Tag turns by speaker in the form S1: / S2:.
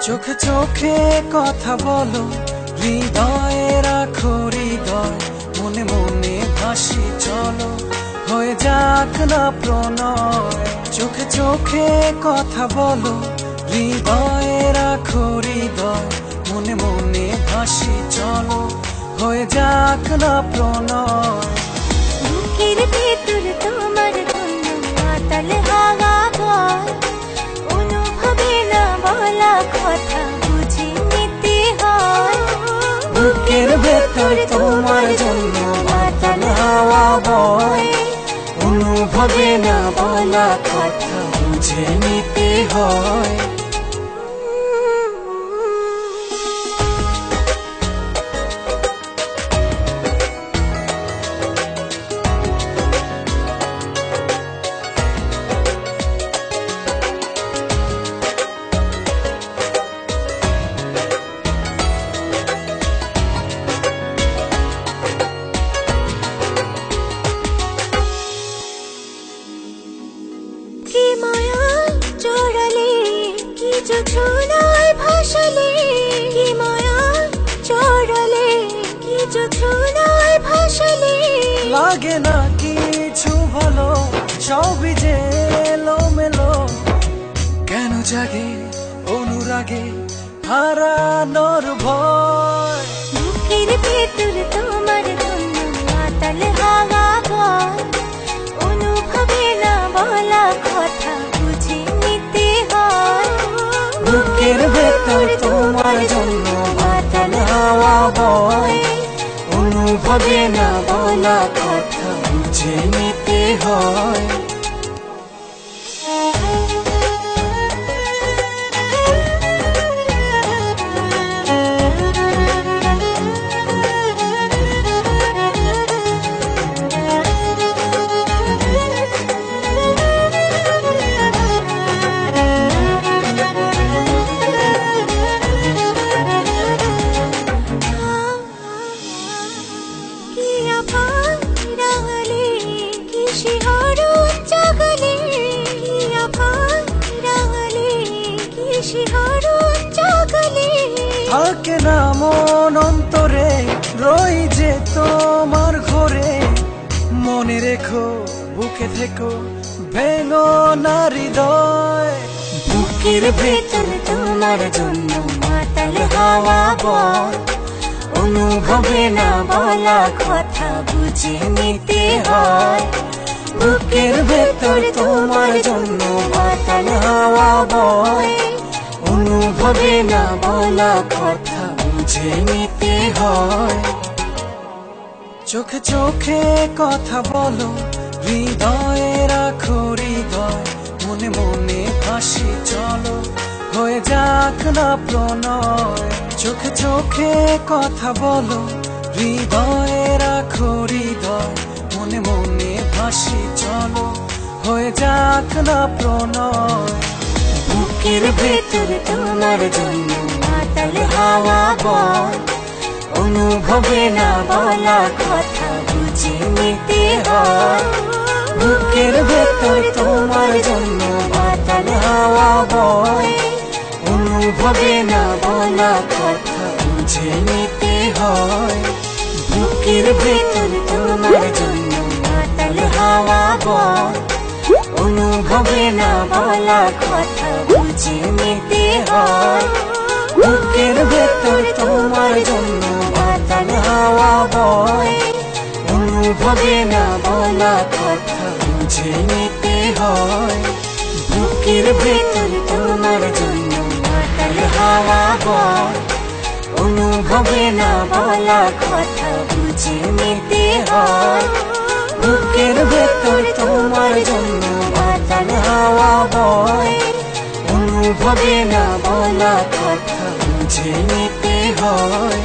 S1: চোখে চোখে কথা বলো, হৃদয়ে রাখো হৃদয়, মনে মনে ভাসি চলো, হয়ে যাক না প্রণয়। চোখে চোখে কথা বলো, হৃদয়ে রাখো হৃদয়, মনে মনে ভাসি চলো, হয়ে যাক না প্রণয়।
S2: বুকের ভেতর তোমার জন্য মাতাল হাওয়া বয়, অনুভবে না বলা কথা বুঝে নিতে হয়।
S1: বুকের ভেতর তোমার জন্য মাতাল হাওয়া বয়, অনুভবে না বলা কথা বুঝে নিতে হয়।
S2: কি মায়া চড়ালে, কি যোছনায় ভাসালে, কি মায়া চড়ালে, কি যোছনায় ভাসালে।
S1: লাগে না কিছু ভালো, সবই যে এলোমেলো, কেন জাগে অনুরাগে হারানোর ভয়।
S2: বুকের ভেতর তোমার জন্য মাতাল হাওয়া বয়, অনুভবে না বলা কথা বুঝে নিতে হয়।
S1: বুকের ভেতর তোমার জন্য মাতাল হাওয়া বয়, অনুভবে না বলা কথা বুঝে নিতে হয়। থাকে না মন অন্তরে, রই যে তোমার ঘরে, মনে রেখো বুকে থেকো, ভেঙো না হৃদয়। বুকের ভেতর তোমার জন্য মাতাল হাওয়া বয়, অনুভবে না বলা কথা বুঝে নিতে হয়। বুকের ভেতর তোমার জন্য মাতাল হাওয়া বয়, অনুভবে না বলা কথা বুঝে নিতে হয়। চোখে চোখে কথা বলো, হৃদয়ে রাখো হৃদয়, মনে মনে ভাসি চলো, হয়ে যাক না প্রণয়। চোখে চোখে কথা বলো, হৃদয়ে রাখো হৃদয়, মনে মনে ভাসি চলো, হয়ে যাক না প্রণয়। বুকের ভেতর তোমার জন্য মাতাল হাওয়া বয়, অনুভবে না বলা কথা বুঝে নিতে হয়। বুকের ভেতর তোমার জন্য মাতাল হাওয়া বয়, অনুভবে না বলা কথা বুঝে নিতে হয়। বুকের ভেতর তোমার জন্য মাতাল হাওয়া বয়, অনুভবে না বলা কথা বুঝে নিতে হয়। বুকের ভেতর তোমার জন্য মাতাল হাওয়া বয়, অনুভবে না বলা কথা বুঝে নিতে হয়। বুকের ভেতর তোমার জন্য মাতাল হাওয়া বয়, অনুভবে না বলা কথা বুঝে নিতে হয়। বুকের ভেতর তোমার জন্য মাতাল হাওয়া বয়, অনুভবে না বলা কথা বুঝে নিতে হয়।